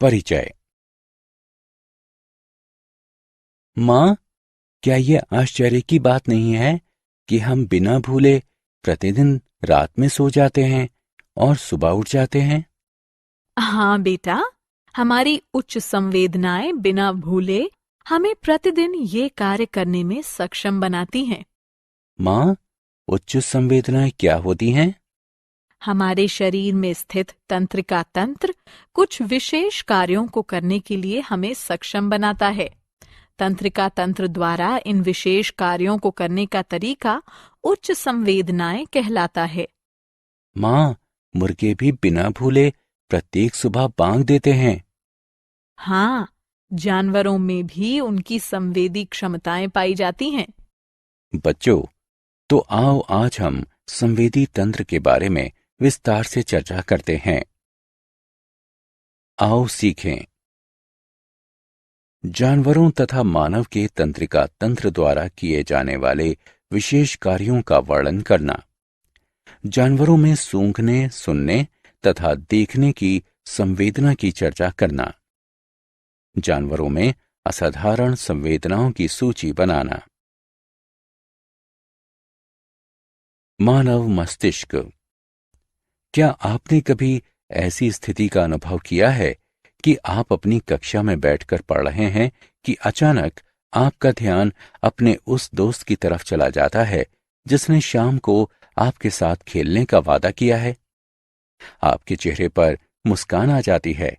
परिचय। माँ, क्या ये आश्चर्य की बात नहीं है कि हम बिना भूले प्रतिदिन रात में सो जाते हैं और सुबह उठ जाते हैं? हाँ बेटा, हमारी उच्च संवेदनाएं बिना भूले हमें प्रतिदिन ये कार्य करने में सक्षम बनाती हैं। माँ, उच्च संवेदनाएं क्या होती हैं? हमारे शरीर में स्थित तंत्रिका तंत्र कुछ विशेष कार्यों को करने के लिए हमें सक्षम बनाता है। तंत्रिका तंत्र द्वारा इन विशेष कार्यों को करने का तरीका उच्च संवेदनाएं कहलाता है। माँ, मुर्गे भी बिना भूले प्रत्येक सुबह बांग देते हैं। हाँ, जानवरों में भी उनकी संवेदी क्षमताएं पाई जाती हैं। बच्चों, तो आओ आज हम संवेदी तंत्र के बारे में विस्तार से चर्चा करते हैं। आओ सीखें। जानवरों तथा मानव के तंत्रिका तंत्र द्वारा किए जाने वाले विशेष कार्यों का वर्णन करना। जानवरों में सूंघने, सुनने तथा देखने की संवेदना की चर्चा करना। जानवरों में असाधारण संवेदनाओं की सूची बनाना। मानव मस्तिष्क। क्या आपने कभी ऐसी स्थिति का अनुभव किया है कि आप अपनी कक्षा में बैठकर पढ़ रहे हैं कि अचानक आपका ध्यान अपने उस दोस्त की तरफ चला जाता है जिसने शाम को आपके साथ खेलने का वादा किया है? आपके चेहरे पर मुस्कान आ जाती है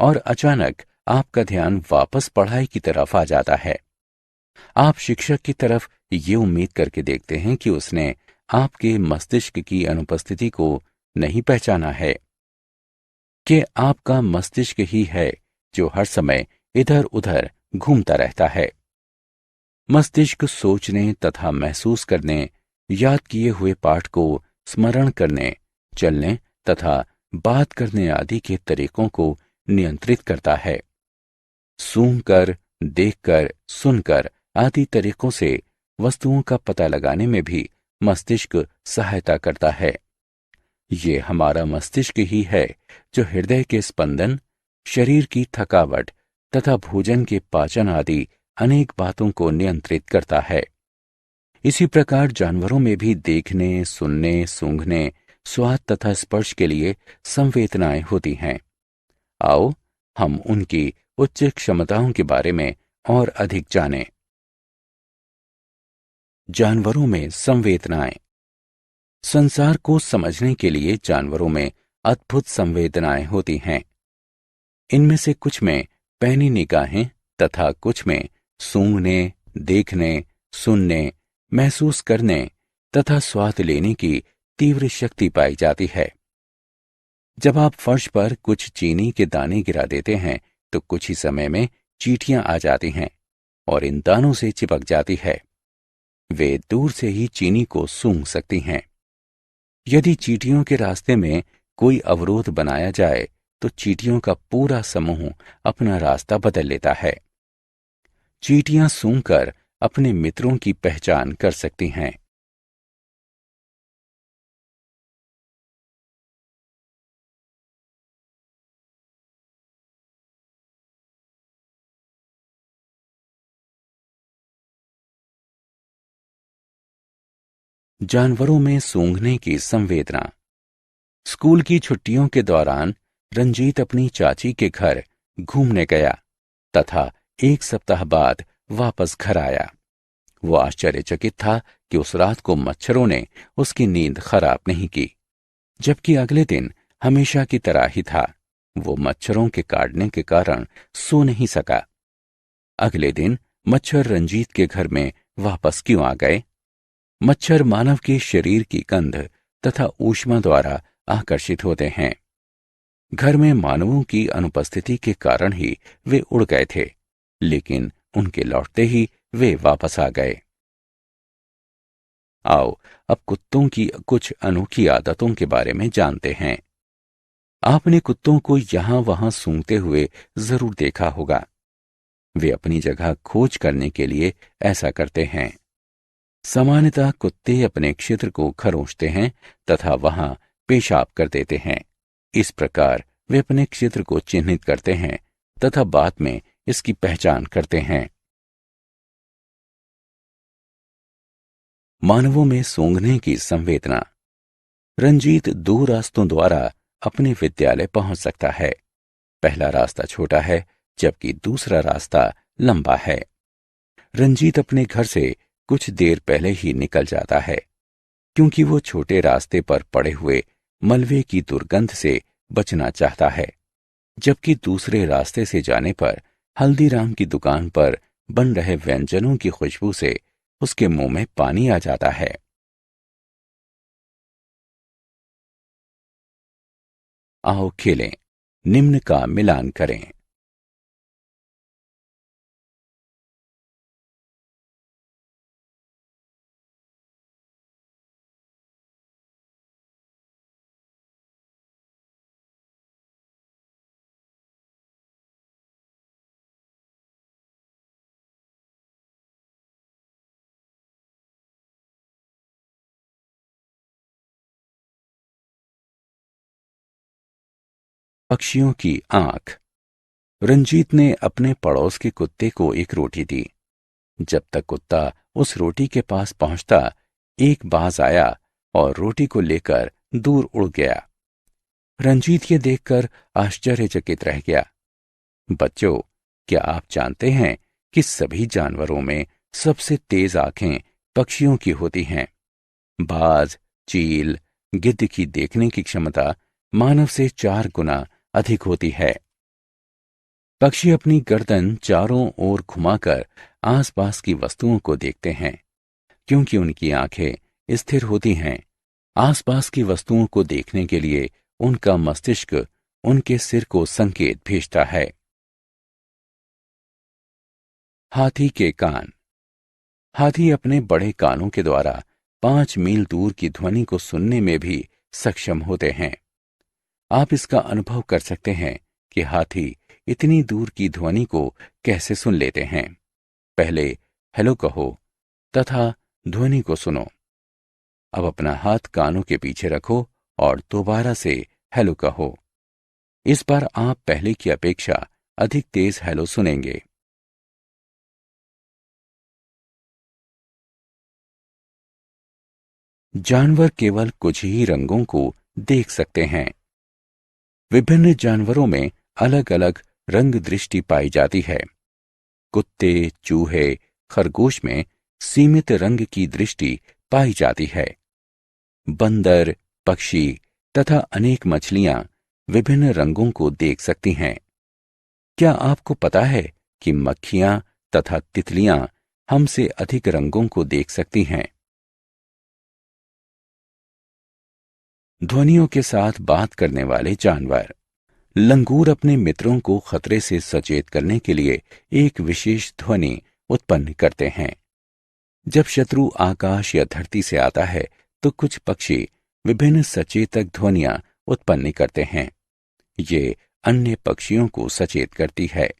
और अचानक आपका ध्यान वापस पढ़ाई की तरफ आ जाता है। आप शिक्षक की तरफ ये उम्मीद करके देखते हैं कि उसने आपके मस्तिष्क की अनुपस्थिति को नहीं पहचाना है कि आपका मस्तिष्क ही है जो हर समय इधर उधर घूमता रहता है। मस्तिष्क सोचने तथा महसूस करने, याद किए हुए पाठ को स्मरण करने, चलने तथा बात करने आदि के तरीकों को नियंत्रित करता है। सूंघकर, देखकर, सुनकर आदि तरीकों से वस्तुओं का पता लगाने में भी मस्तिष्क सहायता करता है। ये हमारा मस्तिष्क ही है जो हृदय के स्पंदन, शरीर की थकावट तथा भोजन के पाचन आदि अनेक बातों को नियंत्रित करता है। इसी प्रकार जानवरों में भी देखने, सुनने, सूंघने, स्वाद तथा स्पर्श के लिए संवेदनाएं होती हैं। आओ हम उनकी उच्च क्षमताओं के बारे में और अधिक जानें। जानवरों में संवेदनाएं। संसार को समझने के लिए जानवरों में अद्भुत संवेदनाएं होती हैं। इनमें से कुछ में पैनी निगाहें तथा कुछ में सूंघने, देखने, सुनने, महसूस करने तथा स्वाद लेने की तीव्र शक्ति पाई जाती है। जब आप फर्श पर कुछ चीनी के दाने गिरा देते हैं तो कुछ ही समय में चींटियां आ जाती हैं और इन दानों से चिपक जाती है। वे दूर से ही चीनी को सूंघ सकती हैं। यदि चींटियों के रास्ते में कोई अवरोध बनाया जाए तो चींटियों का पूरा समूह अपना रास्ता बदल लेता है। चींटियां सूंघकर अपने मित्रों की पहचान कर सकती हैं। जानवरों में सूंघने की संवेदना। स्कूल की छुट्टियों के दौरान रंजीत अपनी चाची के घर घूमने गया तथा एक सप्ताह बाद वापस घर आया। वो आश्चर्यचकित था कि उस रात को मच्छरों ने उसकी नींद खराब नहीं की, जबकि अगले दिन हमेशा की तरह ही था। वो मच्छरों के काटने के कारण सो नहीं सका। अगले दिन मच्छर रंजीत के घर में वापस क्यों आ गए? मच्छर मानव के शरीर की गंध तथा ऊष्मा द्वारा आकर्षित होते हैं। घर में मानवों की अनुपस्थिति के कारण ही वे उड़ गए थे, लेकिन उनके लौटते ही वे वापस आ गए। आओ अब कुत्तों की कुछ अनोखी आदतों के बारे में जानते हैं। आपने कुत्तों को यहां वहां सूंघते हुए जरूर देखा होगा। वे अपनी जगह खोज करने के लिए ऐसा करते हैं। सामान्यतः कुत्ते अपने क्षेत्र को खरोंचते हैं तथा वहां पेशाब कर देते हैं। इस प्रकार वे अपने क्षेत्र को चिन्हित करते हैं तथा बाद में इसकी पहचान करते हैं। मानवों में सूंघने की संवेदना। रंजीत 2 रास्तों द्वारा अपने विद्यालय पहुंच सकता है। पहला रास्ता छोटा है जबकि दूसरा रास्ता लंबा है। रंजीत अपने घर से कुछ देर पहले ही निकल जाता है क्योंकि वो छोटे रास्ते पर पड़े हुए मलबे की दुर्गंध से बचना चाहता है, जबकि दूसरे रास्ते से जाने पर हल्दीराम की दुकान पर बन रहे व्यंजनों की खुशबू से उसके मुंह में पानी आ जाता है। आओ खेलें, निम्न का मिलान करें। पक्षियों की आंख। रंजीत ने अपने पड़ोस के कुत्ते को एक रोटी दी। जब तक कुत्ता उस रोटी के पास पहुंचता, एक बाज आया और रोटी को लेकर दूर उड़ गया। रंजीत ये देखकर आश्चर्यचकित रह गया। बच्चों, क्या आप जानते हैं कि सभी जानवरों में सबसे तेज आंखें पक्षियों की होती हैं? बाज, चील, गिद्ध की देखने की क्षमता मानव से 4 गुना अधिक होती है। पक्षी अपनी गर्दन चारों ओर घुमाकर आसपास की वस्तुओं को देखते हैं। क्योंकि उनकी आंखें स्थिर होती हैं, आसपास की वस्तुओं को देखने के लिए उनका मस्तिष्क उनके सिर को संकेत भेजता है। हाथी के कान। हाथी अपने बड़े कानों के द्वारा 5 मील दूर की ध्वनि को सुनने में भी सक्षम होते हैं। आप इसका अनुभव कर सकते हैं कि हाथी इतनी दूर की ध्वनि को कैसे सुन लेते हैं। पहले हेलो कहो तथा ध्वनि को सुनो। अब अपना हाथ कानों के पीछे रखो और दोबारा से हेलो कहो। इस बार आप पहले की अपेक्षा अधिक तेज हेलो सुनेंगे। जानवर केवल कुछ ही रंगों को देख सकते हैं। विभिन्न जानवरों में अलग अलग रंग दृष्टि पाई जाती है। कुत्ते, चूहे, खरगोश में सीमित रंग की दृष्टि पाई जाती है। बंदर, पक्षी तथा अनेक मछलियां विभिन्न रंगों को देख सकती हैं। क्या आपको पता है कि मक्खियां तथा तितलियां हमसे अधिक रंगों को देख सकती हैं? ध्वनियों के साथ बात करने वाले जानवर। लंगूर अपने मित्रों को खतरे से सचेत करने के लिए एक विशेष ध्वनि उत्पन्न करते हैं। जब शत्रु आकाश या धरती से आता है तो कुछ पक्षी विभिन्न सचेतक ध्वनियां उत्पन्न करते हैं। ये अन्य पक्षियों को सचेत करती है।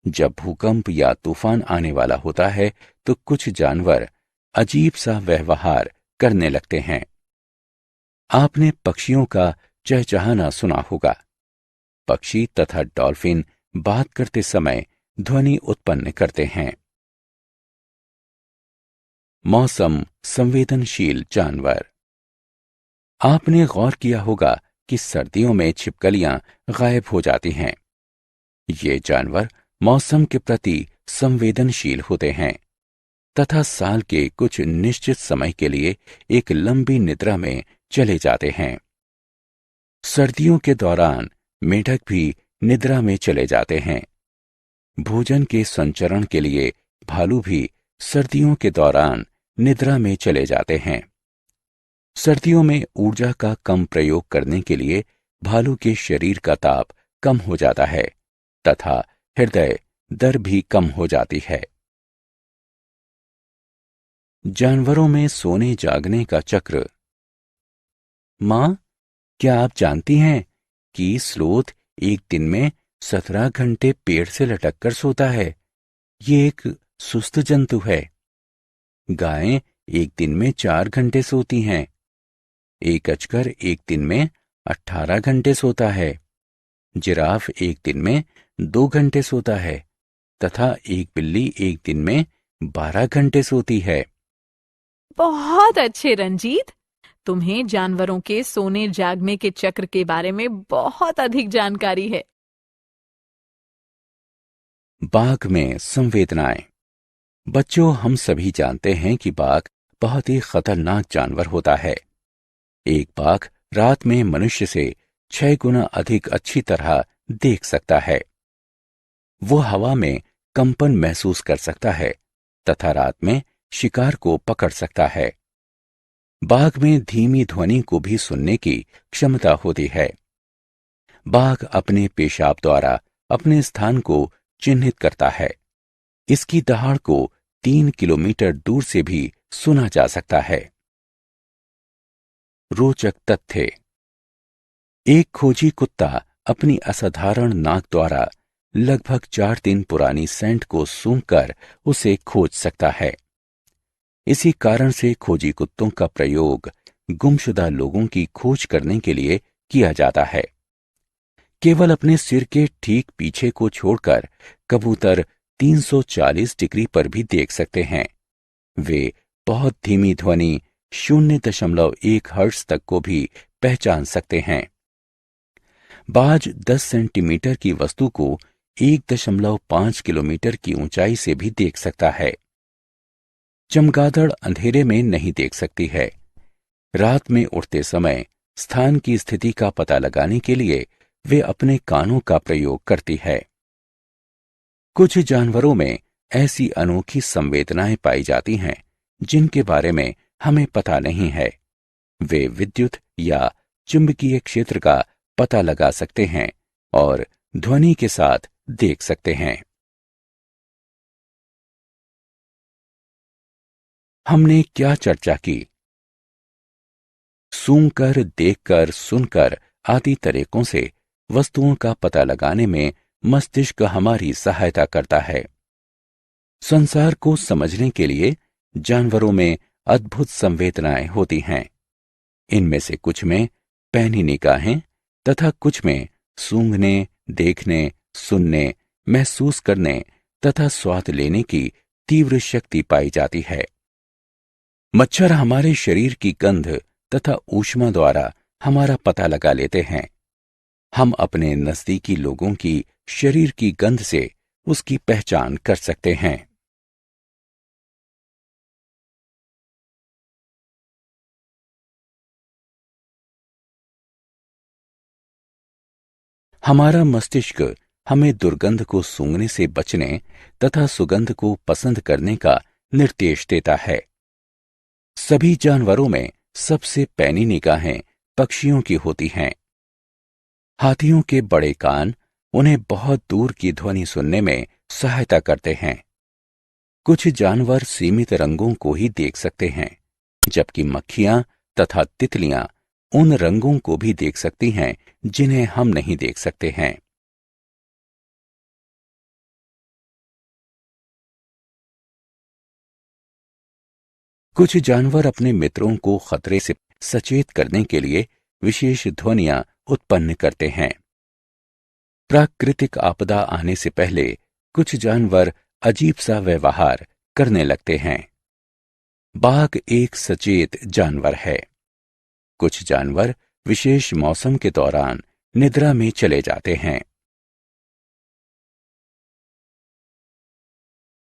जब भूकंप या तूफान आने वाला होता है तो कुछ जानवर अजीब सा व्यवहार करने लगते हैं। आपने पक्षियों का चहचहाना सुना होगा। पक्षी तथा डॉल्फिन बात करते समय ध्वनि उत्पन्न करते हैं। मौसम संवेदनशील जानवर। आपने गौर किया होगा कि सर्दियों में छिपकलियां गायब हो जाती हैं। ये जानवर मौसम के प्रति संवेदनशील होते हैं तथा साल के कुछ निश्चित समय के लिए एक लंबी निद्रा में चले जाते हैं। सर्दियों के दौरान मेढक भी निद्रा में चले जाते हैं। भोजन के संचरण के लिए भालू भी सर्दियों के दौरान निद्रा में चले जाते हैं। सर्दियों में ऊर्जा का कम प्रयोग करने के लिए भालू के शरीर का ताप कम हो जाता है तथा हृदय दर भी कम हो जाती है। जानवरों में सोने जागने का चक्र। मां, क्या आप जानती हैं कि स्लोथ एक दिन में 17 घंटे पेड़ से लटक कर सोता है? ये एक सुस्त जंतु है। गायें एक दिन में 4 घंटे सोती हैं। एक अजगर एक दिन में 18 घंटे सोता है। जिराफ एक दिन में 2 घंटे सोता है तथा एक बिल्ली एक दिन में 12 घंटे सोती है। बहुत अच्छे रंजीत। तुम्हें जानवरों के सोने जागने के चक्र के बारे में बहुत अधिक जानकारी है। बाघ में संवेदनाएं। बच्चों, हम सभी जानते हैं कि बाघ बहुत ही खतरनाक जानवर होता है। एक बाघ रात में मनुष्य से 6 गुना अधिक अच्छी तरह देख सकता है। वो हवा में कंपन महसूस कर सकता है तथा रात में शिकार को पकड़ सकता है। बाघ में धीमी ध्वनि को भी सुनने की क्षमता होती है। बाघ अपने पेशाब द्वारा अपने स्थान को चिन्हित करता है। इसकी दहाड़ को 3 किलोमीटर दूर से भी सुना जा सकता है। रोचक तथ्य। एक खोजी कुत्ता अपनी असाधारण नाक द्वारा लगभग 4 दिन पुरानी सेंट को सूंघकर उसे खोज सकता है। इसी कारण से खोजी कुत्तों का प्रयोग गुमशुदा लोगों की खोज करने के लिए किया जाता है। केवल अपने सिर के ठीक पीछे को छोड़कर कबूतर 340 डिग्री पर भी देख सकते हैं। वे बहुत धीमी ध्वनि 0.1 हर्ट्ज तक को भी पहचान सकते हैं। बाज 10 सेंटीमीटर की वस्तु को 1.5 किलोमीटर की ऊंचाई से भी देख सकता है। चमगादड़ अंधेरे में नहीं देख सकती है। रात में उड़ते समय स्थान की स्थिति का पता लगाने के लिए वे अपने कानों का प्रयोग करती है। कुछ जानवरों में ऐसी अनोखी संवेदनाएं पाई जाती हैं जिनके बारे में हमें पता नहीं है। वे विद्युत या चुंबकीय क्षेत्र का पता लगा सकते हैं और ध्वनि के साथ देख सकते हैं। हमने क्या चर्चा की? सूंघकर, देखकर, सुनकर आदि तरीकों से वस्तुओं का पता लगाने में मस्तिष्क हमारी सहायता करता है। संसार को समझने के लिए जानवरों में अद्भुत संवेदनाएं होती हैं। इनमें से कुछ में पैनी निगाहें तथा कुछ में सूंघने, देखने, सुनने, महसूस करने तथा स्वाद लेने की तीव्र शक्ति पाई जाती है। मच्छर हमारे शरीर की गंध तथा ऊष्मा द्वारा हमारा पता लगा लेते हैं। हम अपने नजदीकी लोगों की शरीर की गंध से उसकी पहचान कर सकते हैं। हमारा मस्तिष्क हमें दुर्गंध को सूंघने से बचने तथा सुगंध को पसंद करने का निर्देश देता है। सभी जानवरों में सबसे पैनी निगाहें पक्षियों की होती हैं। हाथियों के बड़े कान उन्हें बहुत दूर की ध्वनि सुनने में सहायता करते हैं। कुछ जानवर सीमित रंगों को ही देख सकते हैं, जबकि मक्खियां तथा तितलियां उन रंगों को भी देख सकती हैं जिन्हें हम नहीं देख सकते हैं। कुछ जानवर अपने मित्रों को खतरे से सचेत करने के लिए विशेष ध्वनियां उत्पन्न करते हैं। प्राकृतिक आपदा आने से पहले कुछ जानवर अजीब सा व्यवहार करने लगते हैं। बाघ एक सचेत जानवर है। कुछ जानवर विशेष मौसम के दौरान निद्रा में चले जाते हैं।